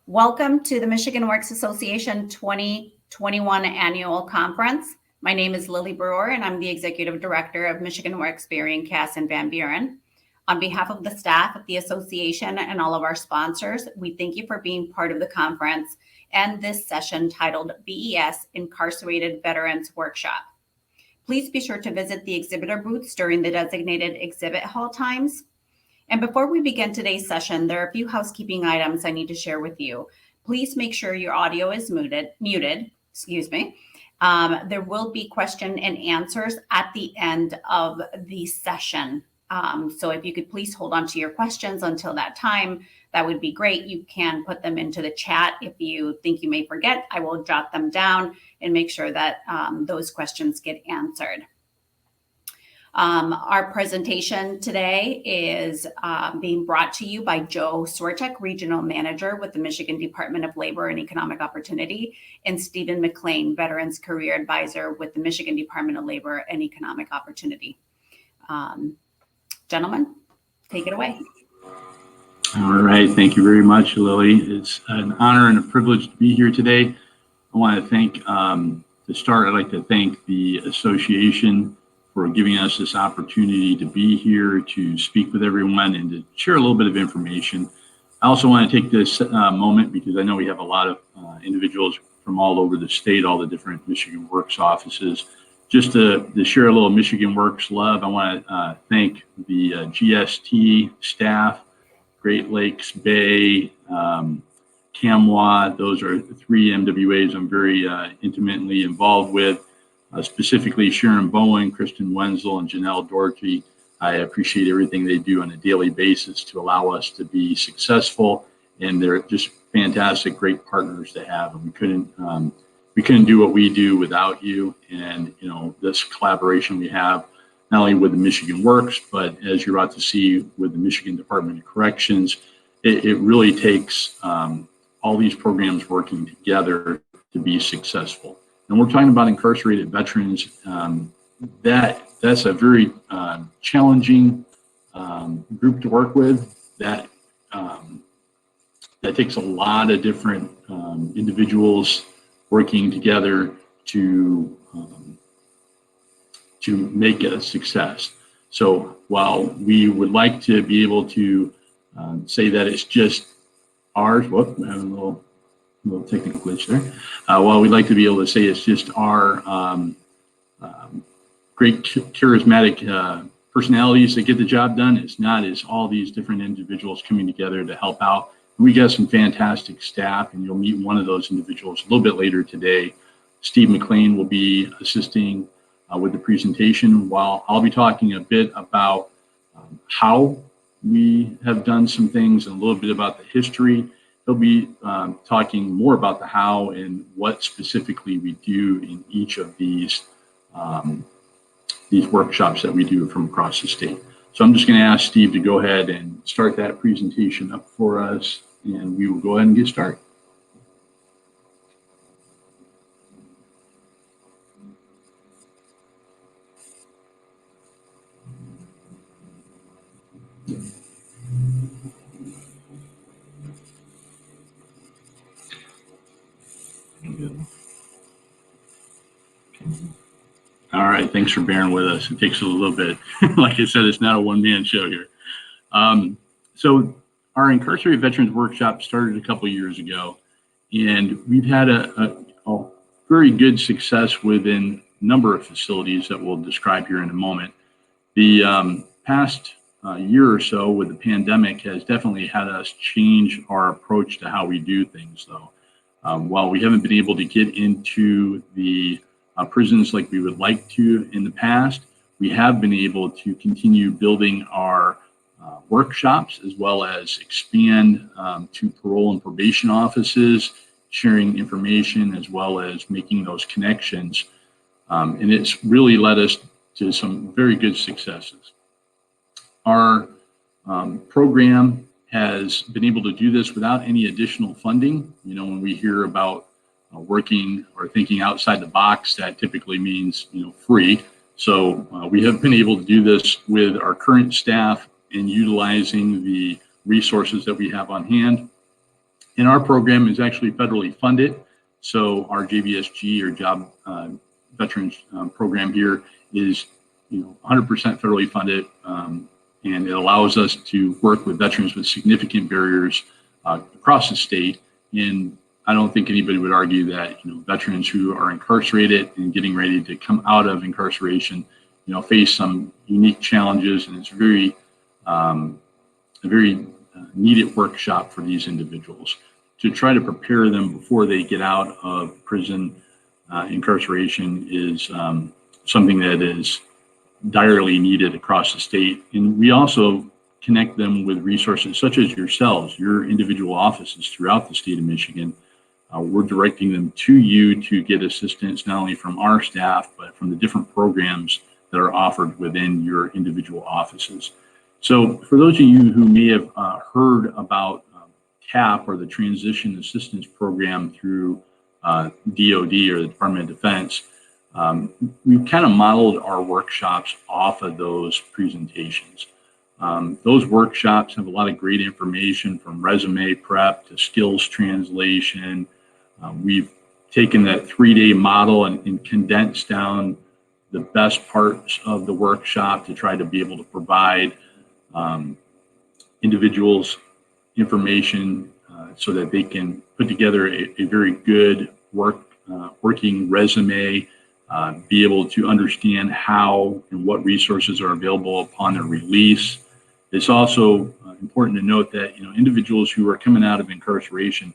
Welcome to the Michigan Works Association 2021 Annual Conference. My name is Lily Brewer, and I'm the Executive Director of Michigan Works Berrien, Cass, and Van Buren. On behalf of the staff at the association and all of our sponsors, we thank you for being part of the conference and this session titled VES Incarcerated Veterans Workshop. Please be sure to visit the exhibitor booths during the designated exhibit hall times. And before we begin today's session, there are a few housekeeping items I need to share with you. Please make sure your audio is muted. There will be question and answers at the end of the session. So if you could please hold on to your questions until that time, that would be great. You can put them into the chat. If you think you may forget, I will jot them down and make sure that those questions get answered. Our presentation today is being brought to you by Joe Swerchek, Regional Manager with the Michigan Department of Labor and Economic Opportunity, and Stephen Mclean, Veterans Career Advisor with the Michigan Department of Labor and Economic Opportunity. Gentlemen, take it away. All right, thank you very much, Lily. It's an honor and a privilege to be here today. I want to thank, to start, I'd like to thank the association for giving us this opportunity to be here to speak with everyone and to share a little bit of information. I also want to take this moment because I know we have a lot of individuals from all over the state, all the different Michigan Works offices. Just to share a little Michigan Works love, I want to thank the GST staff, Great Lakes Bay, CAMWA. Those are three MWAs I'm very intimately involved with. Specifically Sharon Bowen, Kristen Wenzel, and Janelle Doherty. I appreciate everything they do on a daily basis to allow us to be successful, and they're just fantastic, great partners to have. And we couldn't do what we do without you. And you know, this collaboration we have not only with the Michigan Works, but as you're about to see with the Michigan Department of Corrections, it really takes all these programs working together to be successful. And we're talking about incarcerated veterans. That's a very challenging group to work with. That takes a lot of different individuals working together to make it a success. So while we would like to be able to say that it's just ours, we're having a little technical glitch there. While we'd like to be able to say it's just our great charismatic personalities that get the job done, it's not. It's all these different individuals coming together to help out. We got some fantastic staff, and you'll meet one of those individuals a little bit later today. Steve Mclean will be assisting with the presentation, while I'll be talking a bit about how we have done some things and a little bit about the history. He'll be talking more about the how and what specifically we do in each of these workshops that we do from across the state. So I'm just going to ask Steve to go ahead and start that presentation up for us, and we will go ahead and get started. All right, thanks for bearing with us. It takes a little bit. Like I said, it's not a one-man show here. So our Incarcerated Veterans Workshop started a couple of years ago, and we've had a very good success within a number of facilities that we'll describe here in a moment. The past year or so with the pandemic has definitely had us change our approach to how we do things, though. While we haven't been able to get into the prisons like we would like to in the past, we have been able to continue building our workshops as well as expand to parole and probation offices, sharing information as well as making those connections. And it's really led us to some very good successes. Our program has been able to do this without any additional funding. You know, when we hear about working or thinking outside the box, that typically means, you know, free. So we have been able to do this with our current staff and utilizing the resources that we have on hand. And our program is actually federally funded. So our JVSG, or Job Veterans program here, is 100% federally funded, and it allows us to work with veterans with significant barriers across the state. And I don't think anybody would argue that veterans who are incarcerated and getting ready to come out of incarceration, face some unique challenges, and it's a very needed workshop for these individuals to try to prepare them before they get out of prison. Incarceration is something that is direly needed across the state. And we also connect them with resources such as yourselves, your individual offices throughout the state of Michigan. We're directing them to you to get assistance, not only from our staff, but from the different programs that are offered within your individual offices. So for those of you who may have heard about TAP, or the Transition Assistance Program through DOD, or the Department of Defense, we've kind of modeled our workshops off of those presentations. Those workshops have a lot of great information, from resume prep to skills translation. We've taken that 3-day model and condensed down the best parts of the workshop to try to be able to provide individuals information so that they can put together a very good working resume, be able to understand how and what resources are available upon their release. It's also important to note that individuals who are coming out of incarceration,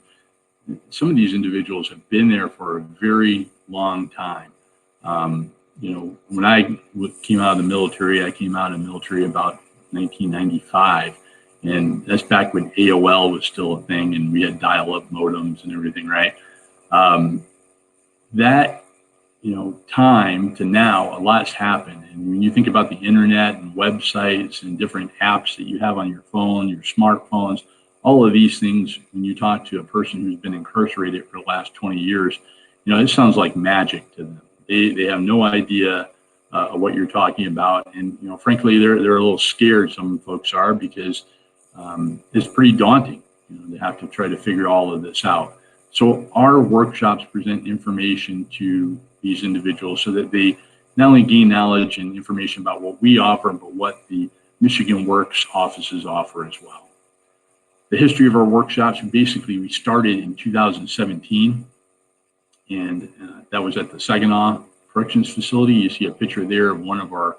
some of these individuals have been there for a very long time. When I came out of the military, I came out of the military about 1995. And that's back when AOL was still a thing and we had dial-up modems and everything, right? That, time to now, a lot's happened. And when you think about the internet and websites and different apps that you have on your phone, your smartphones, all of these things, when you talk to a person who's been incarcerated for the last 20 years, it sounds like magic to them. They have no idea what you're talking about. And, frankly, they're a little scared, some folks are, because it's pretty daunting, to have to try to figure all of this out. So our workshops present information to these individuals so that they not only gain knowledge and information about what we offer, but what the Michigan Works offices offer as well. The history of our workshops, basically, we started in 2017, and that was at the Saginaw Corrections Facility. You see a picture there of one of our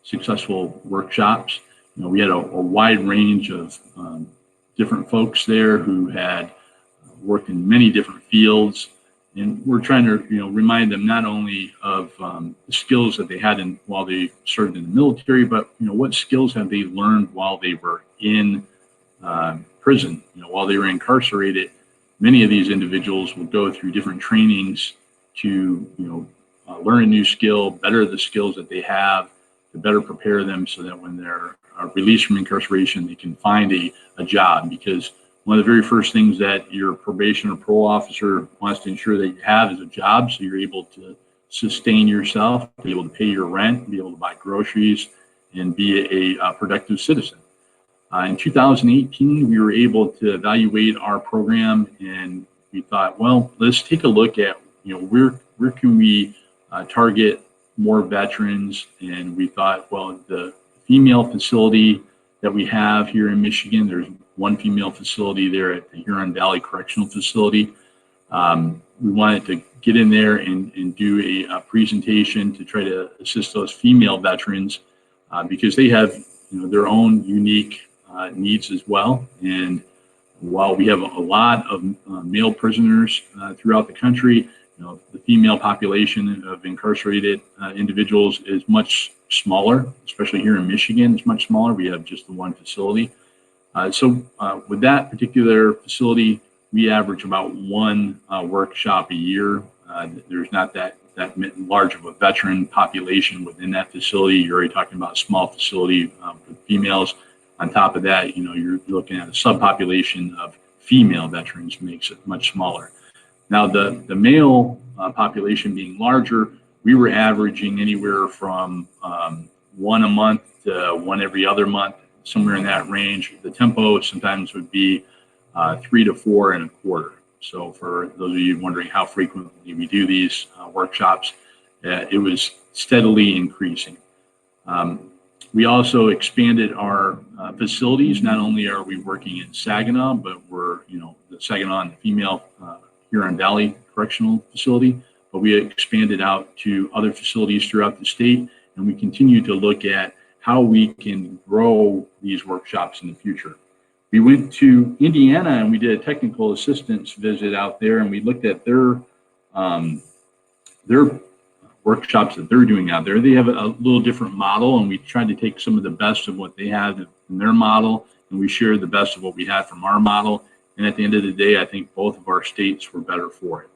successful workshops. We had a wide range of different folks there who had worked in many different fields, and we're trying to remind them not only of the skills that they had while they served in the military, but what skills have they learned while they were in prison. While they were incarcerated, many of these individuals will go through different trainings to learn a new skill, better the skills that they have, to better prepare them so that when they're released from incarceration, they can find a job. Because one of the very first things that your probation or parole officer wants to ensure that you have is a job, so you're able to sustain yourself, be able to pay your rent, be able to buy groceries, and be a productive citizen. In 2018, we were able to evaluate our program, and we thought, well, let's take a look at where can we target more veterans. And we thought, well, the female facility that we have here in Michigan, there's one female facility there at the Huron Valley Correctional Facility. We wanted to get in there and do a presentation to try to assist those female veterans because they have their own unique needs as well. And while we have a lot of male prisoners throughout the country, the female population of incarcerated individuals is much smaller, especially here in Michigan. It's much smaller. We have just the one facility. So with that particular facility, we average about one workshop a year. There's not that large of a veteran population within that facility. You're already talking about a small facility for females. On top of that, you're looking at a subpopulation of female veterans, makes it much smaller. Now, the male population being larger, we were averaging anywhere from one a month to one every other month, somewhere in that range. The tempo sometimes would be 3 to 4 in a quarter. So for those of you wondering how frequently we do these workshops, it was steadily increasing. We also expanded our facilities. Not only are we working in Saginaw, but we're, the Saginaw and the female Huron Valley Correctional Facility, but we expanded out to other facilities throughout the state, and we continue to look at how we can grow these workshops in the future. We went to Indiana and we did a technical assistance visit out there, and we looked at their workshops that they're doing out there. They have a little different model, and we tried to take some of the best of what they had in their model, and we shared the best of what we had from our model. And at the end of the day, I think both of our states were better for it.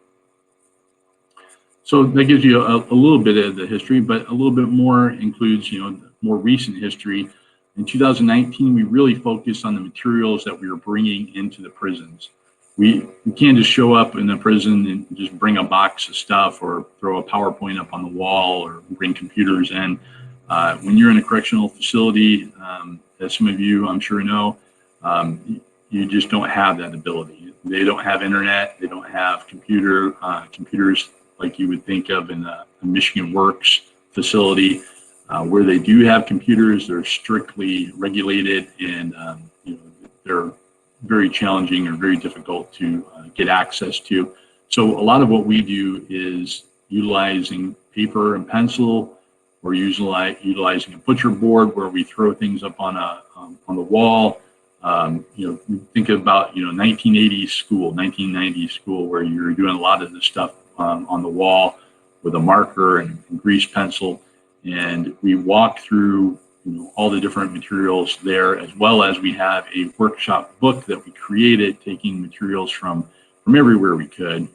So that gives you a little bit of the history, but a little bit more includes, more recent history. In 2019, we really focused on the materials that we were bringing into the prisons. We can't just show up in the prison and just bring a box of stuff or throw a PowerPoint up on the wall or bring computers in. When you're in a correctional facility, as some of you I'm sure know, you just don't have that ability. They don't have internet. They don't have computers like you would think of in a Michigan Works facility. Where they do have computers, they're strictly regulated, and they're very challenging or very difficult to get access to. So a lot of what we do is utilizing paper and pencil, or utilizing a butcher board where we throw things up on the wall. Think about 1980s school, 1990s school, where you're doing a lot of this stuff on the wall with a marker and grease pencil, and we walk through all the different materials there, as well as we have a workshop book that we created, taking materials from everywhere we could,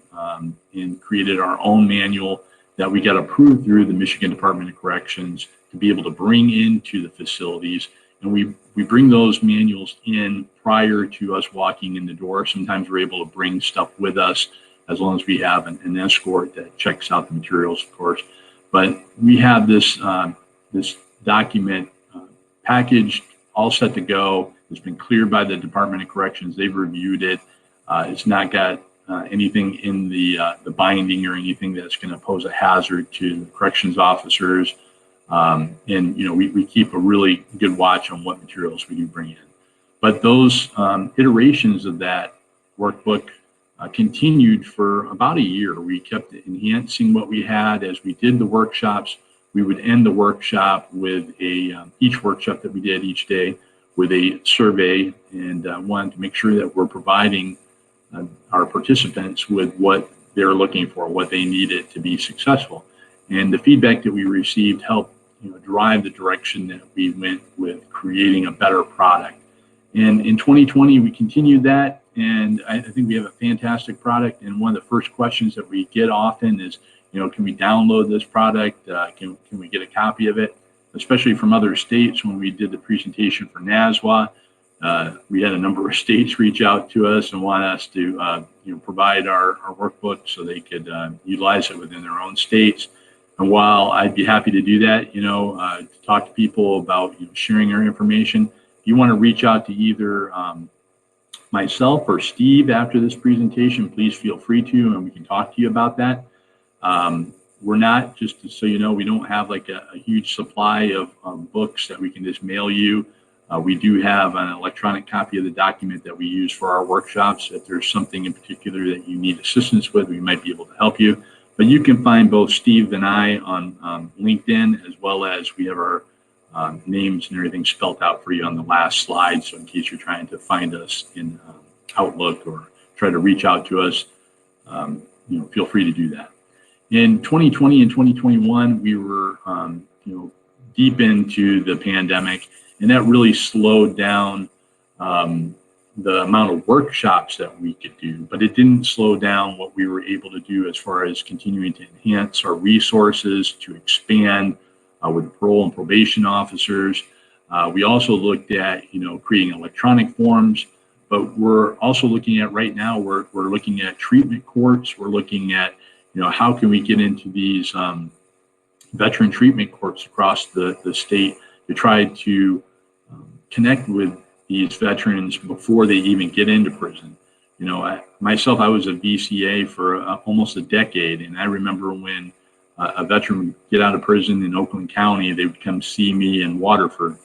and created our own manual that we got approved through the Michigan Department of Corrections to be able to bring into the facilities. And we bring those manuals in prior to us walking in the door. Sometimes we're able to bring stuff with us as long as we have an escort that checks out the materials, of course. But we have this document packaged, all set to go. It's been cleared by the Department of Corrections. They've reviewed it. It's not got anything in the binding or anything that's going to pose a hazard to the corrections officers. And we keep a really good watch on what materials we do bring in. But those iterations of that workbook continued for about a year. We kept enhancing what we had as we did the workshops. We would end the workshop with each workshop that we did each day with a survey, and wanted to make sure that we're providing our participants with what they're looking for, what they needed to be successful. And the feedback that we received helped drive the direction that we went with creating a better product. And in 2020, we continued that. And I think we have a fantastic product. And one of the first questions that we get often is, can we download this product? Can we get a copy of it? Especially from other states. When we did the presentation for NASWA, we had a number of states reach out to us and want us to provide our workbook so they could utilize it within their own states. And while I'd be happy to do that, to talk to people about sharing our information, if you want to reach out to either myself or Steve after this presentation, please feel free to, and we can talk to you about that. We're not, just so you know, we don't have like a huge supply of books that we can just mail you. We do have an electronic copy of the document that we use for our workshops. If there's something in particular that you need assistance with, we might be able to help you. But you can find both Steve and I on LinkedIn, as well as we have our names and everything spelled out for you on the last slide. So in case you're trying to find us in Outlook or try to reach out to us, feel free to do that. In 2020 and 2021, we were deep into the pandemic, and that really slowed down the amount of workshops that we could do, but it didn't slow down what we were able to do as far as continuing to enhance our resources, to expand with parole and probation officers. We also looked at, creating electronic forms, but we're also looking at right now, we're looking at treatment courts. We're looking at, how can we get into these veteran treatment courts across the state to try to connect with these veterans before they even get into prison. You know, I was a VCA for almost a decade, and I remember when a veteran would get out of prison in Oakland County, they would come see me in Waterford,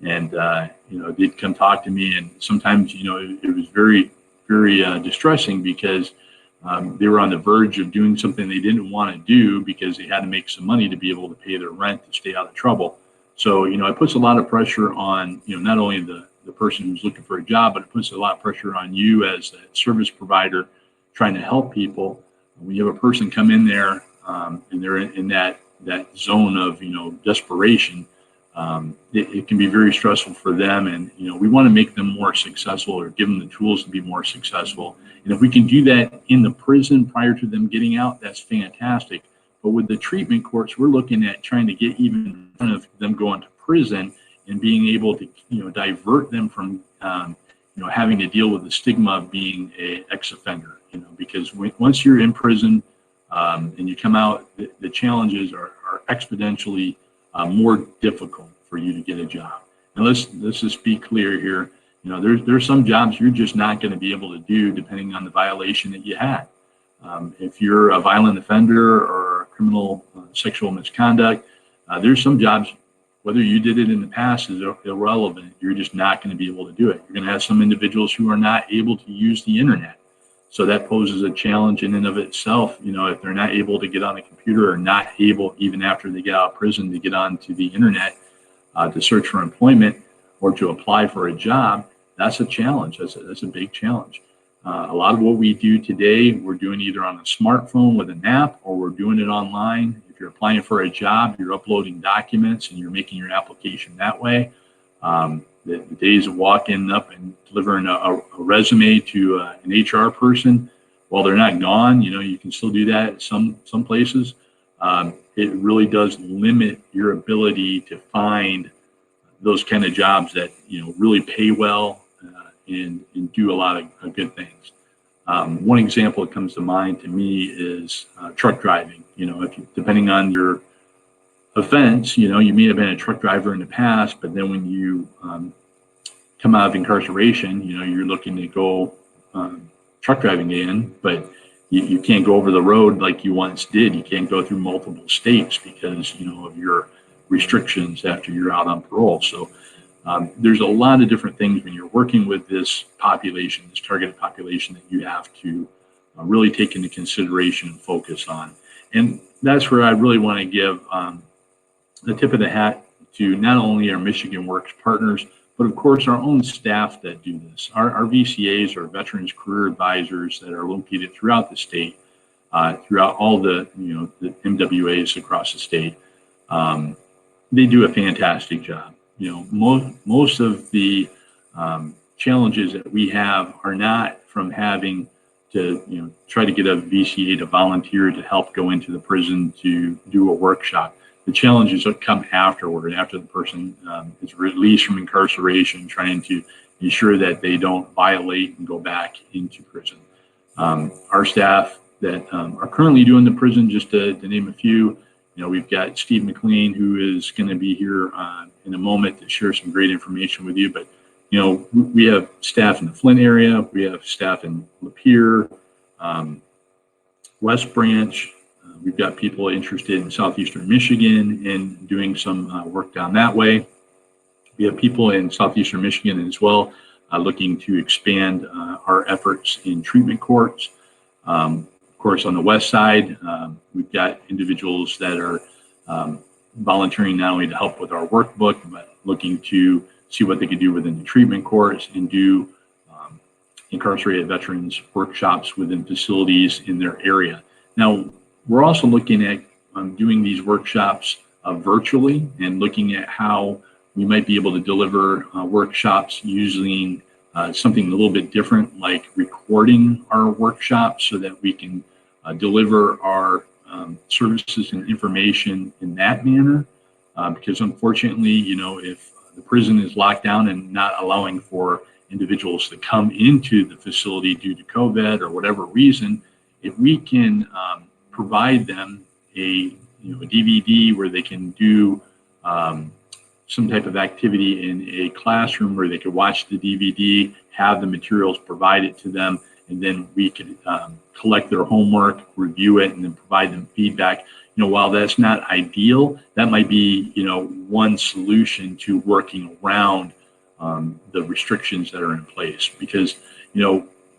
and you know, they'd come talk to me, and sometimes, you know, it was very, very distressing because they were on the verge of doing something they didn't want to do because they had to make some money to be able to pay their rent to stay out of trouble. So, you know, it puts a lot of pressure on, you know, not only the person who's looking for a job, but it puts a lot of pressure on you as a service provider trying to help people. When you have a person come in there and they're in that zone of, you know, desperation, it can be very stressful for them. And, you know, we want to make them more successful or give them the tools to be more successful. And if we can do that in the prison prior to them getting out, that's fantastic. But with the treatment courts, we're looking at trying to get even in front of them going to prison and being able to, you know, divert them from, you know, having to deal with the stigma of being an ex-offender, you know, because once you're in prison and you come out, the challenges are exponentially more difficult for you to get a job. And let's just be clear here. You know, there's some jobs you're just not going to be able to do depending on the violation that you had. If you're a violent offender or a criminal sexual misconduct, there's some jobs, whether you did it in the past is irrelevant. You're just not going to be able to do it. You're going to have some individuals who are not able to use the internet. So that poses a challenge in and of itself. You know, if they're not able to get on a computer or not able, even after they get out of prison, to get onto the internet to search for employment or to apply for a job, that's a challenge. That's a big challenge. A lot of what we do today, we're doing either on a smartphone with an app or we're doing it online. If you're applying for a job, you're uploading documents and you're making your application that way. The days of walking up and delivering a resume to an HR person, while they're not gone, you know, you can still do that at some places. It really does limit your ability to find those kind of jobs that, you know, really pay well and do a lot of good things. One example that comes to mind to me is truck driving. You know, depending on your offense, you know, you may have been a truck driver in the past, but then when you come out of incarceration, you know, you're looking to go truck driving again, but you can't go over the road like you once did. You can't go through multiple states because, you know, of your restrictions after you're out on parole. So there's a lot of different things when you're working with this population, this targeted population, that you have to really take into consideration and focus on. And that's where I really want to give the tip of the hat to not only our Michigan Works partners, but of course our own staff that do this. Our VCAs are Veterans Career Advisors that are located throughout the state, throughout all the, you know, the MWAs across the state. They do a fantastic job. You know, most of the challenges that we have are not from having to, you know, try to get a VCA to volunteer to help go into the prison to do a workshop. The challenges that come afterward, after the person is released from incarceration, trying to ensure that they don't violate and go back into prison. Our staff that are currently doing the prison, just to name a few, you know, we've got Steve Mclean, who is going to be here in a moment to share some great information with you. But, you know, we have staff in the Flint area. We have staff in Lapeer, West Branch. We've got people interested in southeastern Michigan and doing some work down that way. We have people in southeastern Michigan as well, looking to expand our efforts in treatment courts. Of course, on the west side, we've got individuals that are volunteering not only to help with our workbook, but looking to see what they could do within the treatment courts and do incarcerated veterans workshops within facilities in their area. Now, we're also looking at doing these workshops virtually and looking at how we might be able to deliver workshops using something a little bit different, like recording our workshops so that we can deliver our services and information in that manner. Because unfortunately, you know, if the prison is locked down and not allowing for individuals to come into the facility due to COVID or whatever reason, if we can provide them a DVD where they can do some type of activity in a classroom where they could watch the DVD, have the materials provided to them, and then we could collect their homework, review it, and then provide them feedback. While that's not ideal, that might be, one solution to working around the restrictions that are in place. Because,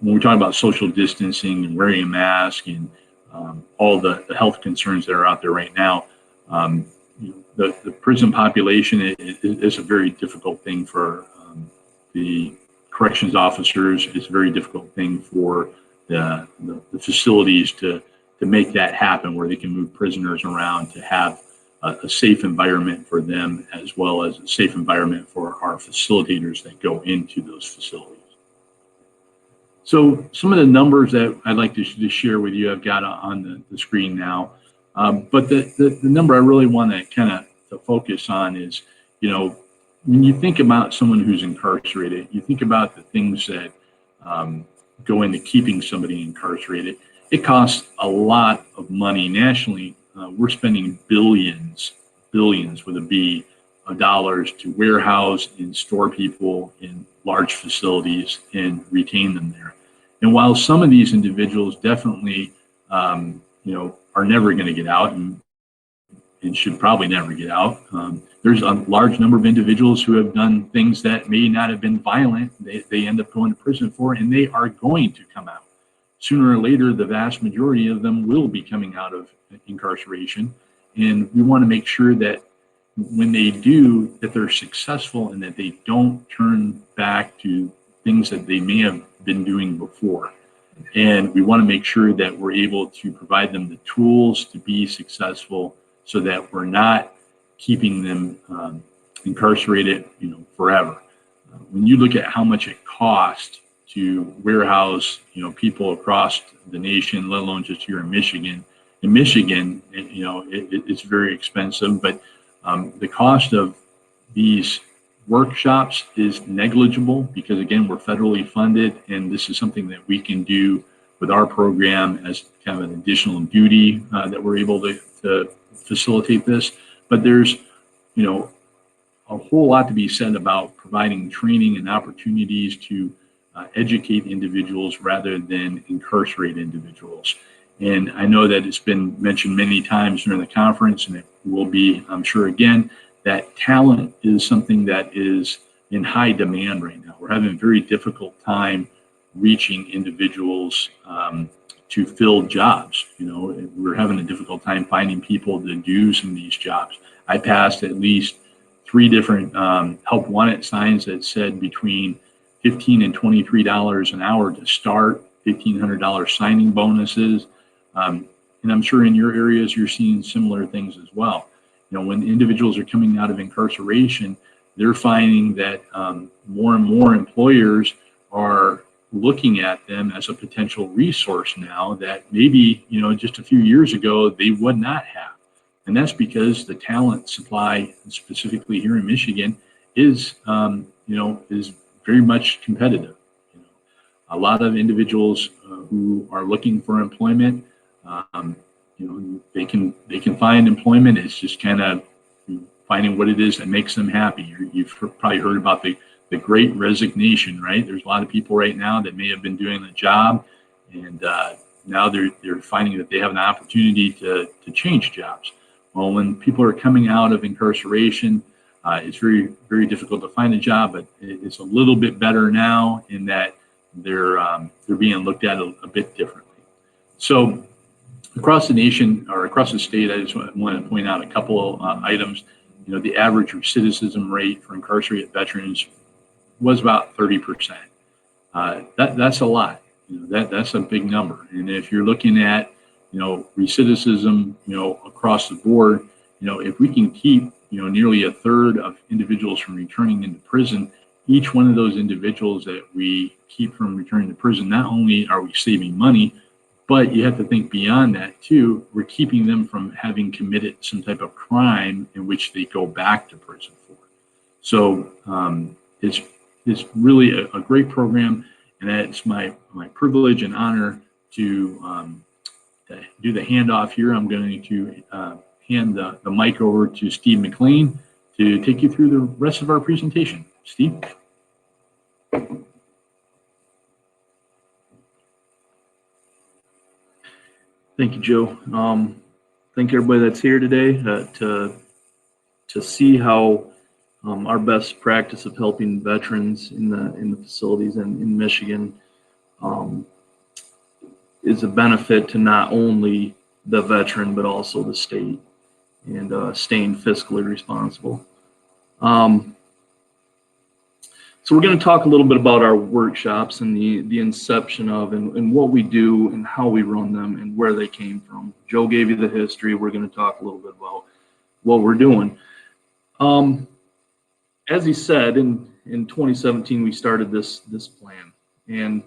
when we talk about social distancing and wearing a mask and all the health concerns that are out there right now, the prison population is a very difficult thing for the corrections officers. It's a very difficult thing for the facilities to make that happen, where they can move prisoners around to have a safe environment for them, as well as a safe environment for our facilitators that go into those facilities. So some of the numbers that I'd like to share with you, I've got on the screen now. But the number I really want to kind of focus on is, when you think about someone who's incarcerated, you think about the things that go into keeping somebody incarcerated. It costs a lot of money nationally. We're spending billions with a B of dollars to warehouse and store people in large facilities and retain them there. And while some of these individuals definitely, are never going to get out and should probably never get out, there's a large number of individuals who have done things that may not have been violent. They end up going to prison for, and they are going to come out. Sooner or later, the vast majority of them will be coming out of incarceration. And we want to make sure that when they do, that they're successful and that they don't turn back to things that they may have been doing before. And we want to make sure that we're able to provide them the tools to be successful, so that we're not keeping them incarcerated, forever. When you look at how much it costs to warehouse, people across the nation, let alone just here in Michigan. In Michigan, it's very expensive, but the cost of these workshops is negligible, because again, we're federally funded, and this is something that we can do with our program as kind of an additional duty that we're able to facilitate this. But there's, a whole lot to be said about providing training and opportunities to educate individuals rather than incarcerate individuals. And I know that it's been mentioned many times during the conference, and it will be, I'm sure, again, that talent is something that is in high demand right now. We're having a very difficult time reaching individuals to fill jobs. We're having a difficult time finding people to do some of these jobs. I passed at least 3 different help wanted signs that said between $15 and $23 an hour to start, $1,500 signing bonuses. And I'm sure in your areas, you're seeing similar things as well. When individuals are coming out of incarceration, they're finding that more and more employers are looking at them as a potential resource now that maybe, just a few years ago, they would not have. And that's because the talent supply, specifically here in Michigan, is very much competitive. A lot of individuals who are looking for employment, they can find employment. It's just kind of finding what it is that makes them happy. You've probably heard about the great resignation, right? There's a lot of people right now that may have been doing the job, and now they're finding that they have an opportunity to change jobs. Well, when people are coming out of incarceration, it's very, very difficult to find a job, but it's a little bit better now in that they're being looked at a bit differently. So across the nation, or across the state, I just want to point out a couple of items. The average recidivism rate for incarcerated veterans was about 30%. That's a lot. That's a big number. And if you're looking at recidivism, across the board, if we can keep, nearly a third of individuals from returning into prison, each one of those individuals that we keep from returning to prison, not only are we saving money, but you have to think beyond that too. We're keeping them from having committed some type of crime in which they go back to prison for. So it's really a great program, and it's my privilege and honor to do the handoff here. I'm going to hand the mic over to Steve Mclean to take you through the rest of our presentation. Steve? Thank you, Joe. Thank everybody that's here today to see how our best practice of helping veterans in the facilities and in Michigan is a benefit to not only the veteran but also the state, and staying fiscally responsible. So we're going to talk a little bit about our workshops and the inception of and what we do and how we run them and where they came from. Joe gave you the history. We're going to talk a little bit about what we're doing. As he said, in 2017, we started this plan. And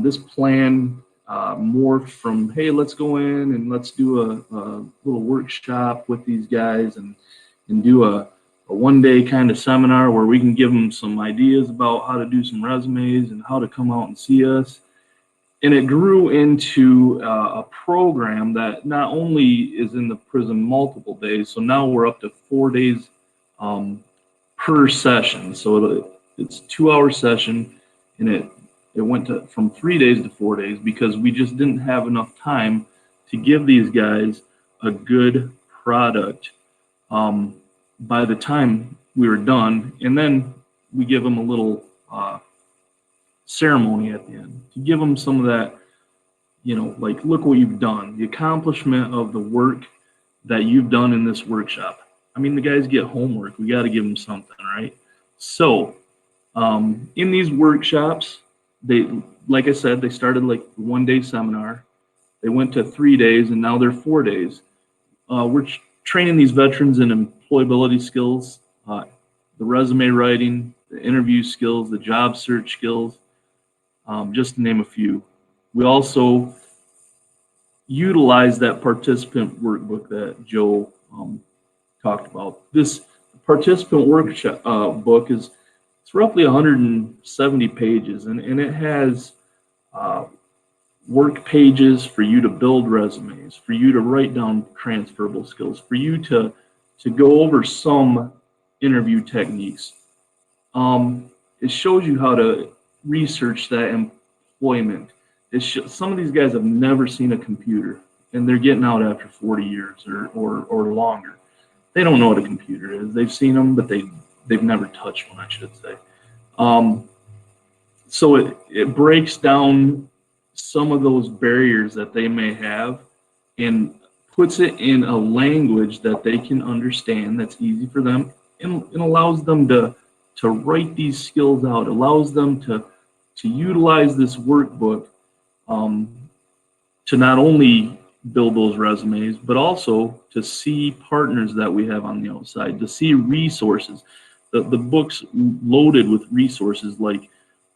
this plan morphed from, hey, let's go in and let's do a little workshop with these guys and do a one-day kind of seminar where we can give them some ideas about how to do some resumes and how to come out and see us. And it grew into a program that not only is in the prison multiple days, so now we're up to 4 days per session. So it's a 2-hour session, and it went from 3 days to 4 days because we just didn't have enough time to give these guys a good product by the time we were done. And then we give them a little ceremony at the end to give them some of that, like, look what you've done, the accomplishment of the work that you've done in this workshop. I mean, the guys get homework. We got to give them something, right? So in these workshops, like I said, they started like a 1-day seminar. They went to 3 days, and now they're 4 days. We're training these veterans in employability skills, the resume writing, the interview skills, the job search skills, just to name a few. We also utilize that participant workbook that Joe talked about. This participant workshop book it's roughly 170 pages, and it has work pages for you to build resumes, for you to write down transferable skills, for you to go over some interview techniques. It shows you how to research that employment. Some of these guys have never seen a computer, and they're getting out after 40 years or longer. They don't know what a computer is. They've seen them, but they've never touched one, I should say. So it breaks down some of those barriers that they may have and puts it in a language that they can understand, that's easy for them, and allows them to write these skills out, allows them to utilize this workbook to not only build those resumes, but also to see partners that we have on the outside, to see resources. The book's loaded with resources like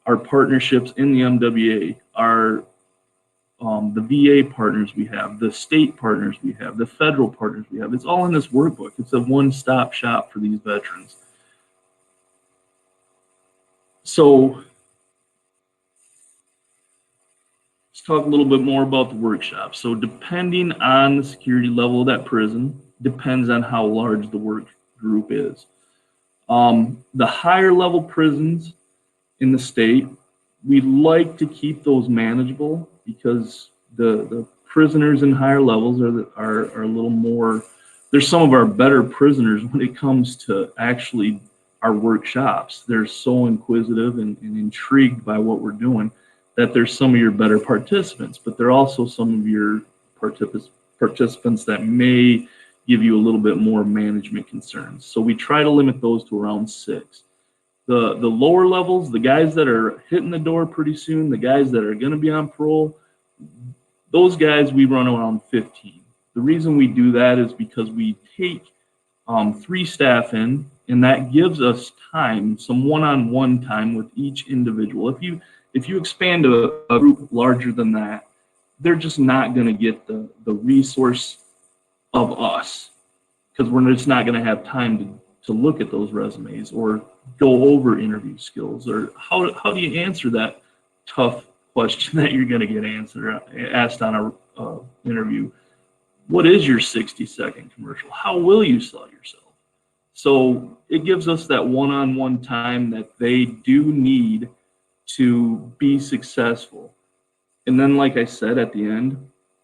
our partnerships in the MWA, the VA partners we have, the state partners we have, the federal partners we have. It's all in this workbook. It's a one-stop shop for these veterans. So let's talk a little bit more about the workshop. So depending on the security level of that prison, depends on how large the work group is. The higher level prisons in the state, we like to keep those manageable because the prisoners in higher levels are a little more, they're some of our better prisoners when it comes to actually our workshops. They're so inquisitive and intrigued by what we're doing that they're some of your better participants, but they're also some of your participants that may give you a little bit more management concerns. So we try to limit those to around 6. The lower levels, the guys that are hitting the door pretty soon, the guys that are going to be on parole, those guys we run around 15. The reason we do that is because we take 3 staff in, and that gives us time, some one-on-one time with each individual. If you expand a group larger than that, they're just not going to get the resource of us because we're just not going to have time to look at those resumes or go over interview skills, or how do you answer that tough question that you're going to get asked on a interview. What is your 60-second commercial? How will you sell yourself? So it gives us that one-on-one time that they do need to be successful. And then, like I said, at the end,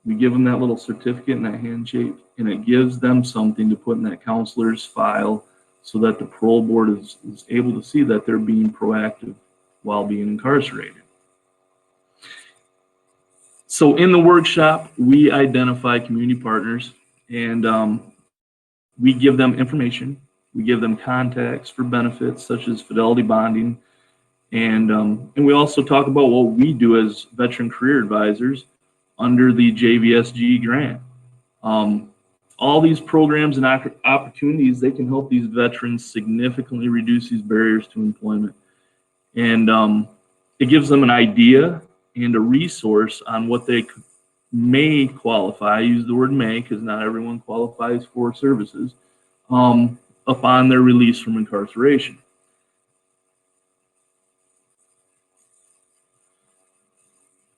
we give them that little certificate and that handshake, and it gives them something to put in that counselor's file so that the parole board is able to see that they're being proactive while being incarcerated. So in the workshop, we identify community partners, and we give them information. We give them contacts for benefits such as fidelity bonding, and we also talk about what we do as veteran career advisors under the JVSG grant. All these programs and opportunities, they can help these veterans significantly reduce these barriers to employment. And it gives them an idea and a resource on what they may qualify. I use the word may because not everyone qualifies for services upon their release from incarceration.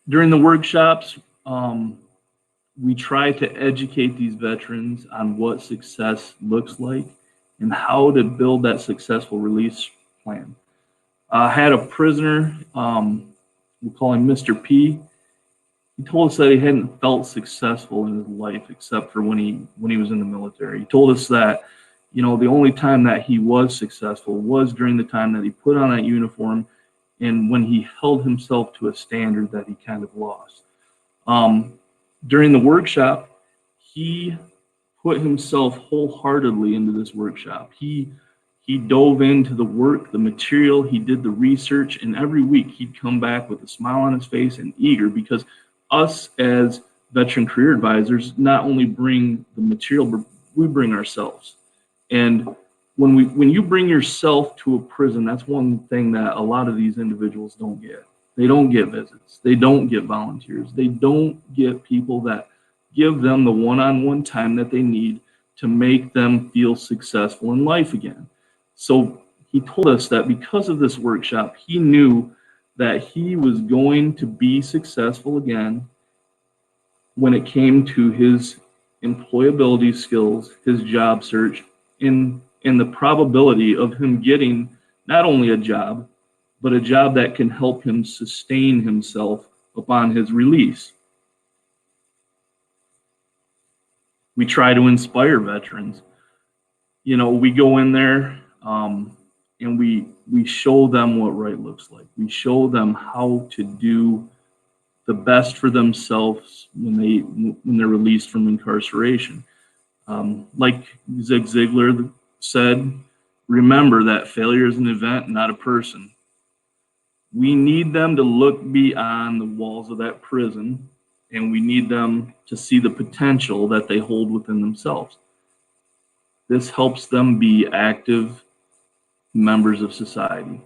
During the workshops, we try to educate these veterans on what success looks like and how to build that successful release plan. I had a prisoner, we'll call him Mr. P. He told us that he hadn't felt successful in his life except for when he was in the military. He told us that, the only time that he was successful was during the time that he put on that uniform and when he held himself to a standard that he kind of lost. During the workshop, he put himself wholeheartedly into this workshop. He dove into the work, the material, he did the research, and every week he'd come back with a smile on his face and eager, because us as veteran career advisors not only bring the material, but we bring ourselves. And when you bring yourself to a prison, that's one thing that a lot of these individuals don't get. They don't get visits. They don't get volunteers. They don't get people that give them the one-on-one time that they need to make them feel successful in life again. So he told us that because of this workshop, he knew that he was going to be successful again when it came to his employability skills, his job search, and the probability of him getting not only a job, but a job that can help him sustain himself upon his release. We try to inspire veterans. We go in there and we show them what right looks like. We show them how to do the best for themselves when they're released from incarceration. Like Zig Ziglar said, remember that failure is an event, not a person. We need them to look beyond the walls of that prison, and we need them to see the potential that they hold within themselves. This helps them be active members of society.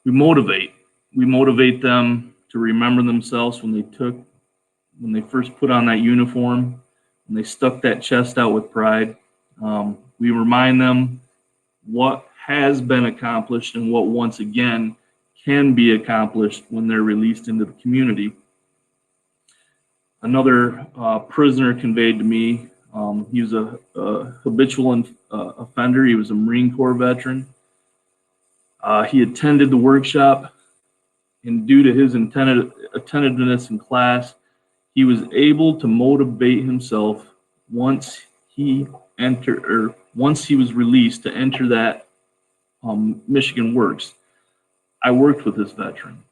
We motivate them to remember themselves when they first put on that uniform, when they stuck that chest out with pride. We remind them what has been accomplished and what once again can be accomplished when they're released into the community. Another prisoner conveyed to me, he was a habitual offender. He was a Marine Corps veteran. He attended the workshop, and due to his attentiveness in class, he was able to motivate himself once he was released to enter that Michigan Works. I worked with this veteran.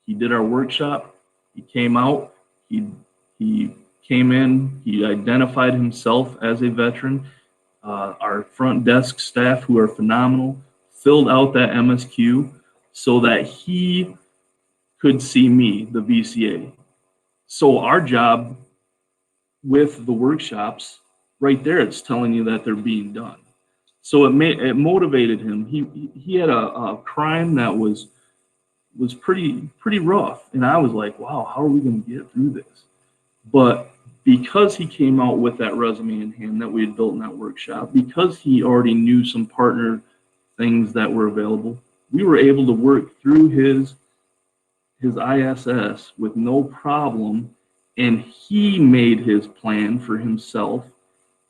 He did our workshop. He came out. He came in. He identified himself as a veteran. Our front desk staff, who are phenomenal, filled out that MSQ so that he could see me, the VCA. So our job with the workshops, right there, it's telling you that they're being done. So it motivated him. He had a crime that was pretty rough, and I was like, wow, how are we going to get through this? But because he came out with that resume in hand that we had built in that workshop, because he already knew some partner things that were available, we were able to work through his ISS with no problem, and he made his plan for himself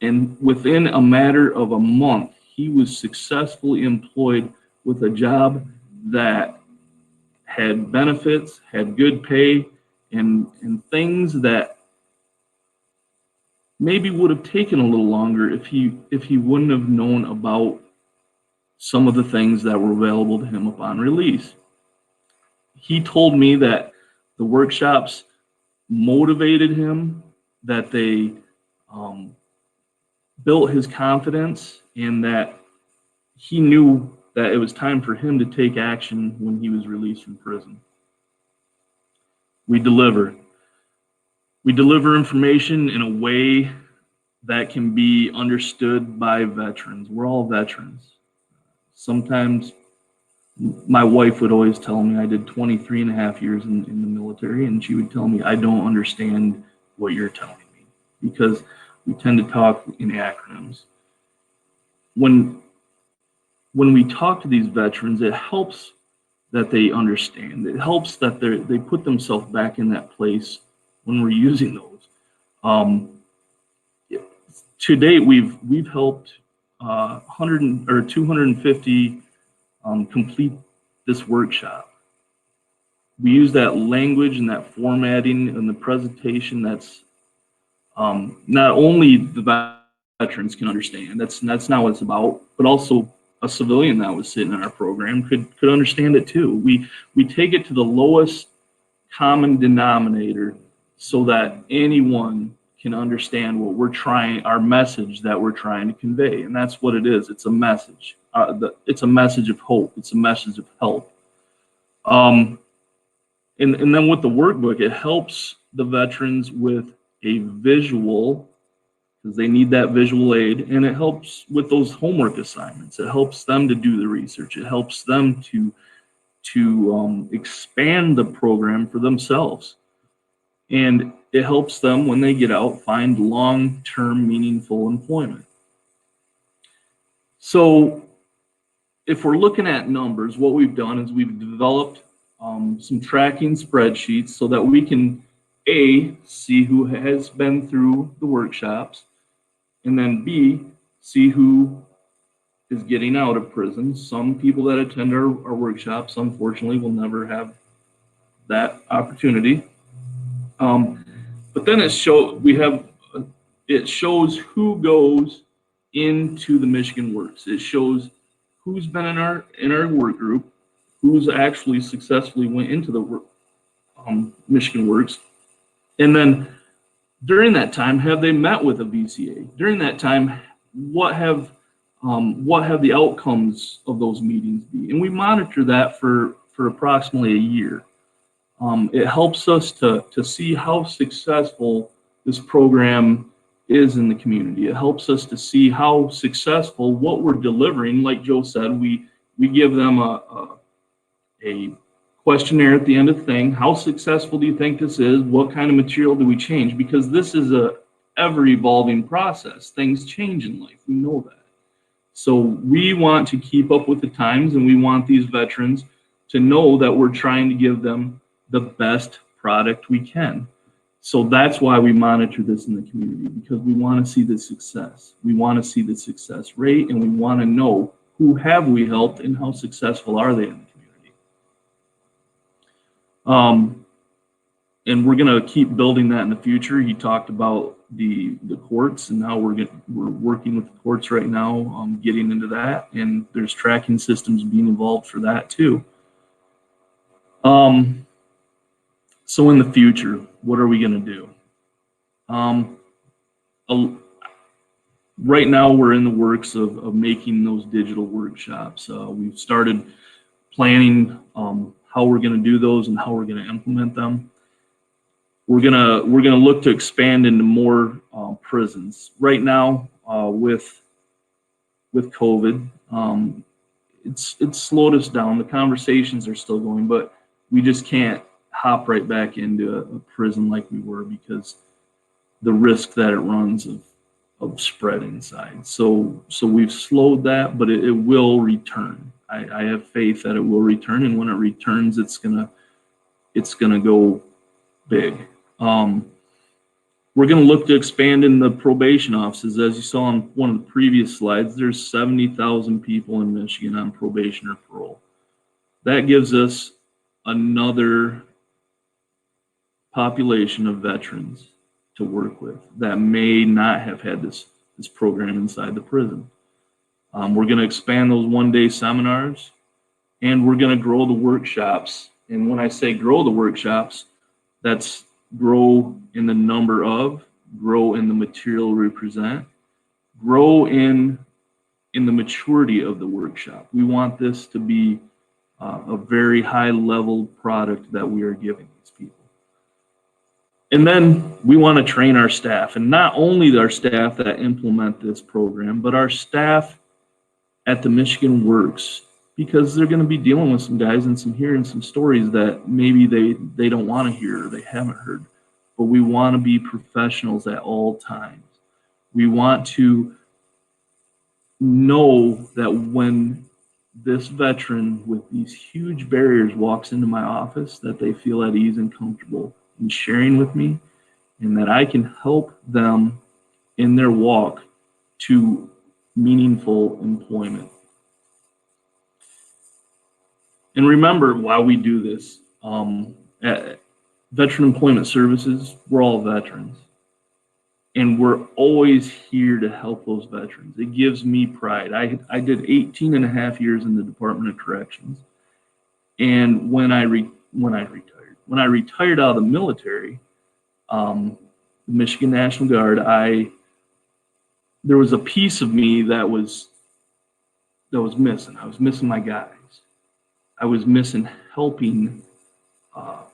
And within a matter of a month, he was successfully employed with a job that had benefits, had good pay, and things that maybe would have taken a little longer if he wouldn't have known about some of the things that were available to him upon release. He told me that the workshops motivated him, that they built his confidence, and that he knew that it was time for him to take action when he was released from prison. We deliver. We deliver information in a way that can be understood by veterans. We're all veterans. Sometimes my wife would always tell me, I did 23 and a half years in the military, and she would tell me, I don't understand what you're telling me, because we tend to talk in acronyms. When we talk to these veterans, it helps that they understand. It helps that they put themselves back in that place when we're using those. To date, we've helped 100 or 250 complete this workshop. We use that language and that formatting and the presentation that's not only the veterans can understand. That's not what it's about, but also a civilian that was sitting in our program could understand it too. We take it to the lowest common denominator so that anyone can understand what we're trying, our message that we're trying to convey. And that's what it is. It's a message. It's a message of hope. It's a message of help. And then with the workbook, it helps the veterans with a visual, because they need that visual aid, and it helps with those homework assignments. It helps them to do the research. It helps them to expand the program for themselves. And it helps them, when they get out, find long-term meaningful employment. So if we're looking at numbers, what we've done is we've developed some tracking spreadsheets so that we can, A, see who has been through the workshops, and then B, see who is getting out of prison. Some people that attend our workshops, unfortunately, will never have that opportunity. But then it shows who goes into the Michigan Works. It shows who's been in our work group, who's actually successfully went into the Michigan Works, and then during that time, have they met with a VCA? During that time, what have the outcomes of those meetings be? And we monitor that for approximately a year. It helps us to see how successful this program is in the community. It helps us to see how successful what we're delivering. Like Joe said, we give them a questionnaire at the end of the thing. How successful do you think this is? What kind of material do we change? Because this is a ever evolving process. Things change in life. We know that. So we want to keep up with the times, and we want these veterans to know that we're trying to give them the best product we can. So that's why we monitor this in the community, because we want to see the success. We want to see the success rate, and we want to know who have we helped and how successful are they in the community. And we're going to keep building that in the future. He talked about the courts, and now we're working with the courts right now, getting into that, and there's tracking systems being involved for that too. So in the future, what are we going to do? Right now, we're in the works of making those digital workshops. We've started planning how we're going to do those and how we're going to implement them. We're gonna look to expand into more prisons. Right now, with COVID, it's slowed us down. The conversations are still going, but we just can't hop right back into a prison like we were, because the risk that it runs of spread inside. So we've slowed that, but it will return. I have faith that it will return, and when it returns, it's gonna go big. We're going to look to expand in the probation offices. As you saw on one of the previous slides, there's 70,000 people in Michigan on probation or parole. That gives us another population of veterans to work with that may not have had this program inside the prison. We're going to expand those one-day seminars, and we're going to grow the workshops. And when I say grow the workshops, that's grow in the number of, grow in the material we present, grow in the maturity of the workshop. We want this to be a very high level product that we are giving these people. And then we want to train our staff, and not only our staff that implement this program, but our staff at the Michigan Works, because they're going to be dealing with some guys and hearing some stories that maybe they don't want to hear or they haven't heard. But we want to be professionals at all times. We want to know that when this veteran with these huge barriers walks into my office, that they feel at ease and comfortable in sharing with me, and that I can help them in their walk to meaningful employment. And remember, while we do this, at Veteran Employment Services, we're all veterans. And we're always here to help those veterans. It gives me pride. I did 18 and a half years in the Department of Corrections. And when I retired out of the military, the Michigan National Guard, there was a piece of me that was missing. I was missing my guys. I was missing helping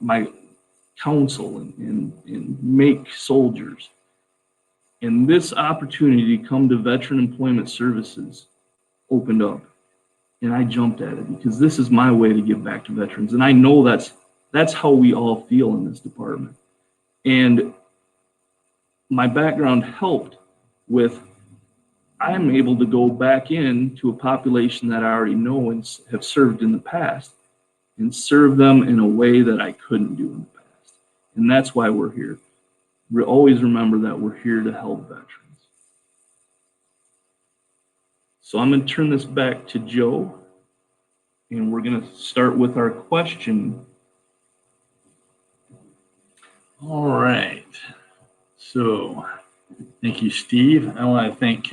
my counsel and make soldiers. And this opportunity to come to Veteran Employment Services opened up, and I jumped at it because this is my way to give back to veterans. And I know that's how we all feel in this department. And my background helped with, I'm able to go back into a population that I already know and have served in the past and serve them in a way that I couldn't do in the past. And that's why we're here. We always remember that we're here to help veterans. So I'm going to turn this back to Joe, and we're going to start with our question. All right. So thank you, Steve. I want to thank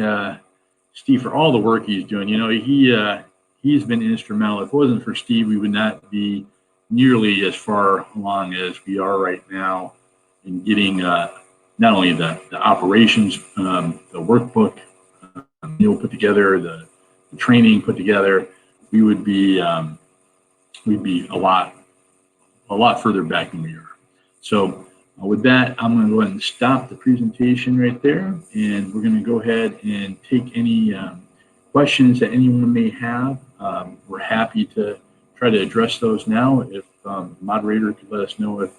Steve for all the work he's doing. You know, he's been instrumental. If it wasn't for Steve, we would not be nearly as far along as we are right now in getting not only the operations, the workbook, put together, the training put together. We would be we'd be a lot further back than we are. So with that, I'm going to go ahead and stop the presentation right there, and we're going to go ahead and take any questions that anyone may have. We're happy to try to address those now. If the moderator could let us know if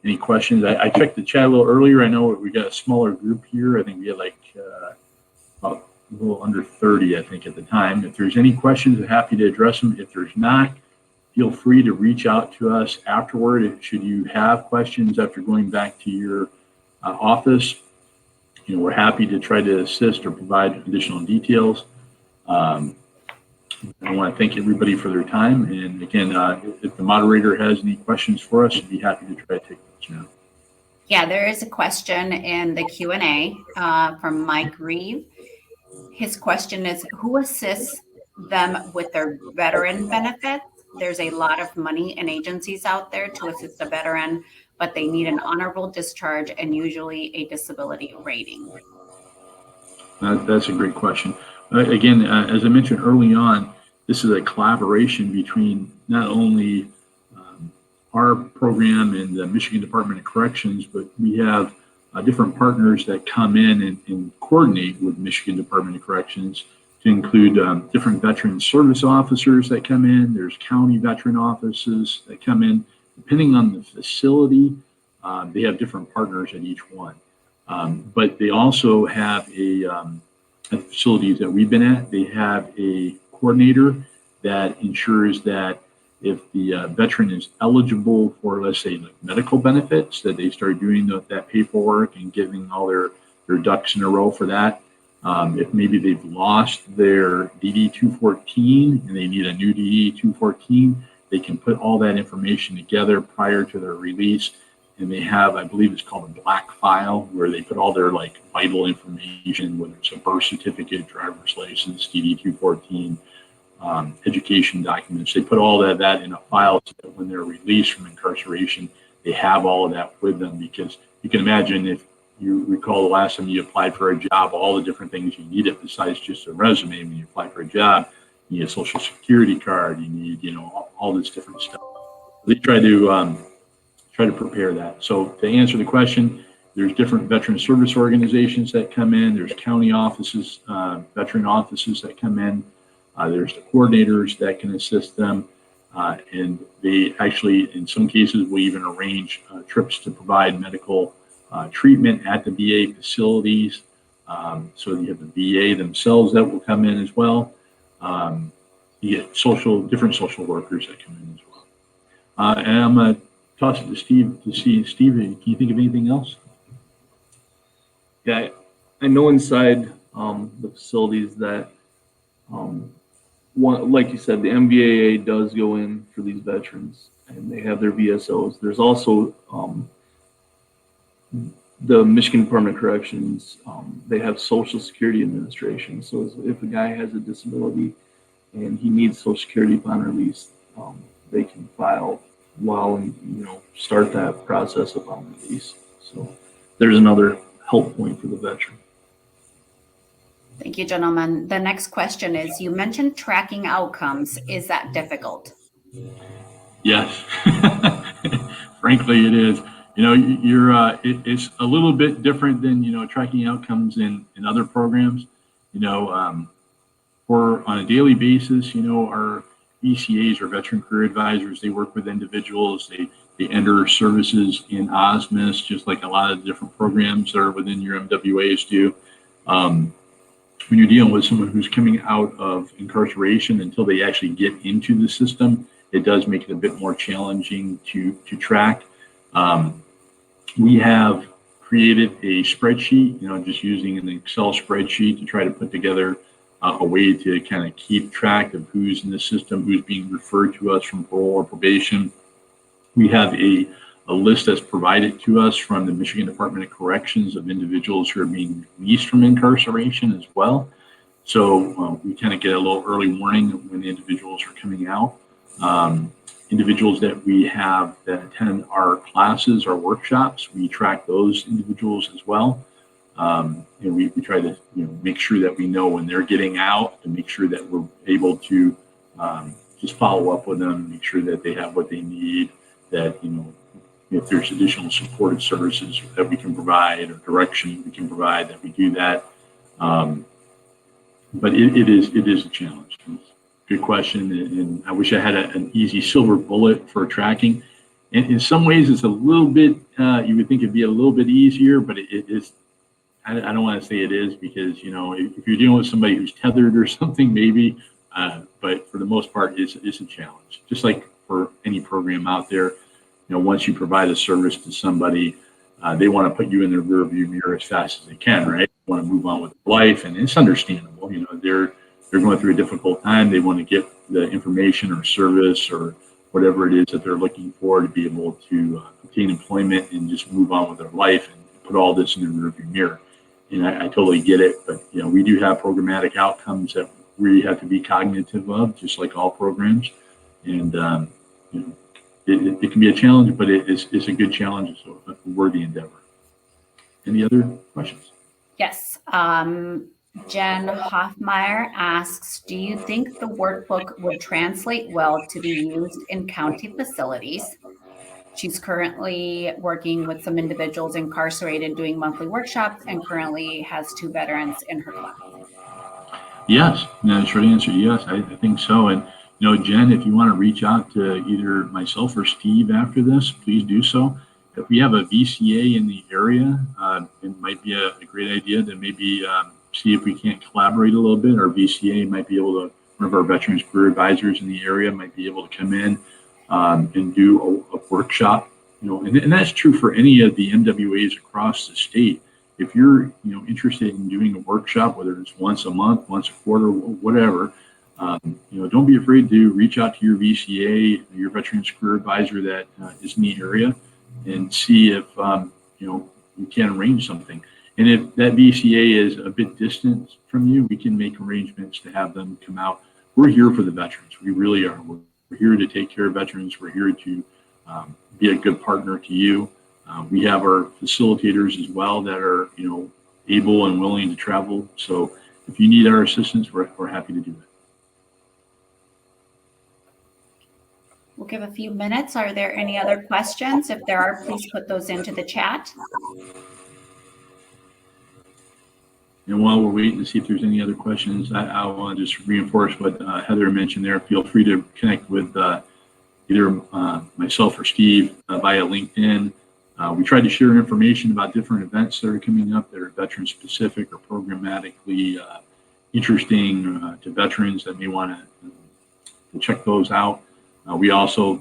any questions. I checked the chat a little earlier. I know we got a smaller group here. I think we had like about a little under 30, I think, at the time. If there's any questions, I'm happy to address them. If there's not, feel free to reach out to us afterward. Should you have questions after going back to your office, we're happy to try to assist or provide additional details. I want to thank everybody for their time. And again, if the moderator has any questions for us, I'd be happy to try to take those now. Yeah, there is a question in the Q&A from Mike Reeve. His question is, who assists them with their veteran benefits? There's a lot of money and agencies out there to assist a veteran, but they need an honorable discharge and usually a disability rating. That's a great question. Again, as I mentioned early on, this is a collaboration between not only our program and the Michigan Department of Corrections, but we have different partners that come in and coordinate with Michigan Department of Corrections, to include different veteran service officers that come in. There's county veteran offices that come in. Depending on the facility, they have different partners at each one. But they also have at facilities that we've been at, they have a coordinator that ensures that If the veteran is eligible for, let's say, like medical benefits, that they start doing that paperwork and getting all their ducks in a row for that. If maybe they've lost their DD-214 and they need a new DD-214, they can put all that information together prior to their release. And they have, I believe it's called a black file, where they put all their like vital information, whether it's a birth certificate, driver's license, DD-214, education documents. They put all that in a file so that when they're released from incarceration, they have all of that with them. Because you can imagine, if you recall the last time you applied for a job, all the different things you needed besides just a resume. When you apply for a job, you need a social security card, you need, all this different stuff. They try to prepare that. So to answer the question, there's different veteran service organizations that come in. There's county offices, veteran offices that come in. There's the coordinators that can assist them. And they actually, in some cases, will even arrange trips to provide medical treatment at the VA facilities. So you have the VA themselves that will come in as well. You get different social workers that come in as well. And I'm going to toss it to Steve to see. Steve, can you think of anything else? Yeah, I know inside the facilities that, like you said, the MVAA does go in for these veterans, and they have their VSOs. There's also the Michigan Department of Corrections. They have Social Security Administration. So if a guy has a disability and he needs Social Security upon release, they can file while and start that process upon release. So there's another help point for the veteran. Thank you, gentlemen. The next question is, you mentioned tracking outcomes. Is that difficult? Yes. Frankly, it is. It's a little bit different than, tracking outcomes in other programs. For on a daily basis, our VCAs or veteran career advisors, they work with individuals. They enter services in OSMIS, just like a lot of the different programs that are within your MWAs do. When you're dealing with someone who's coming out of incarceration, until they actually get into the system, it does make it a bit more challenging to track. We have created a spreadsheet, just using an Excel spreadsheet to try to put together a way to kind of keep track of who's in the system, who's being referred to us from parole or probation. We have a list that's provided to us from the Michigan Department of Corrections of individuals who are being released from incarceration as well. So we kind of get a little early warning when the individuals are coming out. Individuals that we have that attend our classes, our workshops, we track those individuals as well. And we try to make sure that we know when they're getting out, and make sure that we're able to just follow up with them, make sure that they have what they need, that if there's additional supportive services that we can provide or direction we can provide, that we do that. But it is a challenge. Good question, and I wish I had an easy silver bullet for tracking. And in some ways, it's a little bit. You would think it'd be a little bit easier, but it is. I don't want to say it is, because if you're dealing with somebody who's tethered or something, maybe. But for the most part, it's a challenge. Just like for any program out there, once you provide a service to somebody, they want to put you in their rearview mirror as fast as they can, right? They want to move on with life, and it's understandable. They're going through a difficult time. They want to get the information or service or whatever it is that they're looking for to be able to obtain employment and just move on with their life, and put all this in their rearview mirror. And I totally get it, but we do have programmatic outcomes that we have to be cognitive of, just like all programs. And it can be a challenge, but it's a good challenge. It's a worthy endeavor. Any other questions? Yes. Jen Hoffmeyer asks, do you think the workbook would translate well to be used in county facilities? She's currently working with some individuals incarcerated, doing monthly workshops, and currently has 2 veterans in her class. Yes. No, short answer, yes, I think so. And Jen, if you want to reach out to either myself or Steve after this, please do so. If we have a VCA in the area, it might be a great idea to maybe see if we can't collaborate a little bit. Our VCA might be able to one of our veterans career advisors in the area might be able to come in and do a workshop. And that's true for any of the MWAs across the state. If you're interested in doing a workshop, whether it's once a month, once a quarter, whatever, don't be afraid to reach out to your VCA, your veterans career advisor that is in the area, and see if you can arrange something. And if that VCA is a bit distant from you, we can make arrangements to have them come out. We're here for the veterans. We really are. We're here to take care of veterans. We're here to be a good partner to you. We have our facilitators as well that are, able and willing to travel. So if you need our assistance, we're happy to do that. We'll give a few minutes. Are there any other questions? If there are, please put those into the chat. And while we're waiting to see if there's any other questions, I want to just reinforce what Heather mentioned there. Feel free to connect with either myself or Steve via LinkedIn. We try to share information about different events that are coming up that are veteran specific or programmatically interesting to veterans that may want to check those out. We also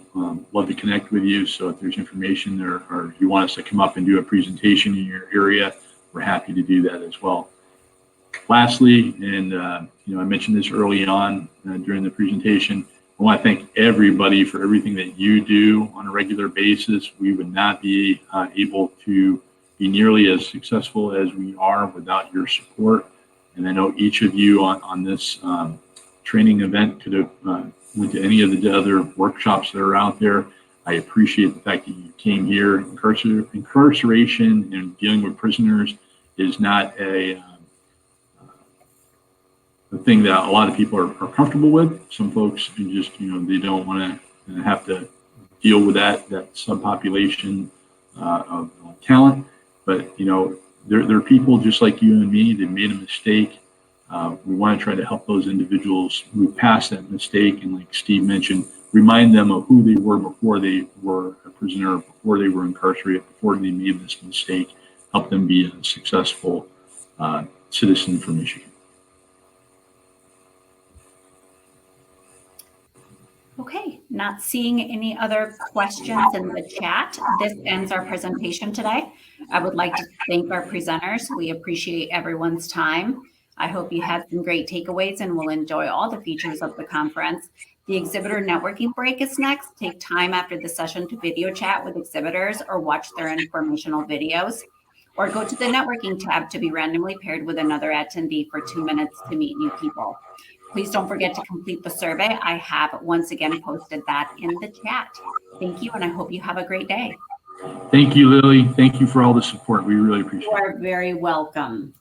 love to connect with you. So if there's information there or you want us to come up and do a presentation in your area, we're happy to do that as well. Lastly, and I mentioned this early on during the presentation, I want to thank everybody for everything that you do on a regular basis. We would not be able to be nearly as successful as we are without your support. And I know each of you on this training event could have went to any of the other workshops that are out there. I appreciate the fact that you came here. Incarceration and dealing with prisoners is not a thing that a lot of people are comfortable with. Some folks just, they don't want to have to deal with that subpopulation of talent. But, there are people just like you and me that made a mistake. We want to try to help those individuals move past that mistake. And like Steve mentioned, remind them of who they were before they were a prisoner, before they were incarcerated, before they made this mistake, help them be a successful citizen for Michigan. Okay, not seeing any other questions in the chat. This ends our presentation today. I would like to thank our presenters. We appreciate everyone's time. I hope you had some great takeaways and will enjoy all the features of the conference. The Exhibitor networking break is next. Take time after the session to video chat with exhibitors or watch their informational videos, or go to the networking tab to be randomly paired with another attendee for 2 minutes to meet new people. Please don't forget to complete the survey. I have once again posted that in the chat. Thank you, and I hope you have a great day. Thank you, Lily. Thank you for all the support. We really appreciate it. You are very welcome.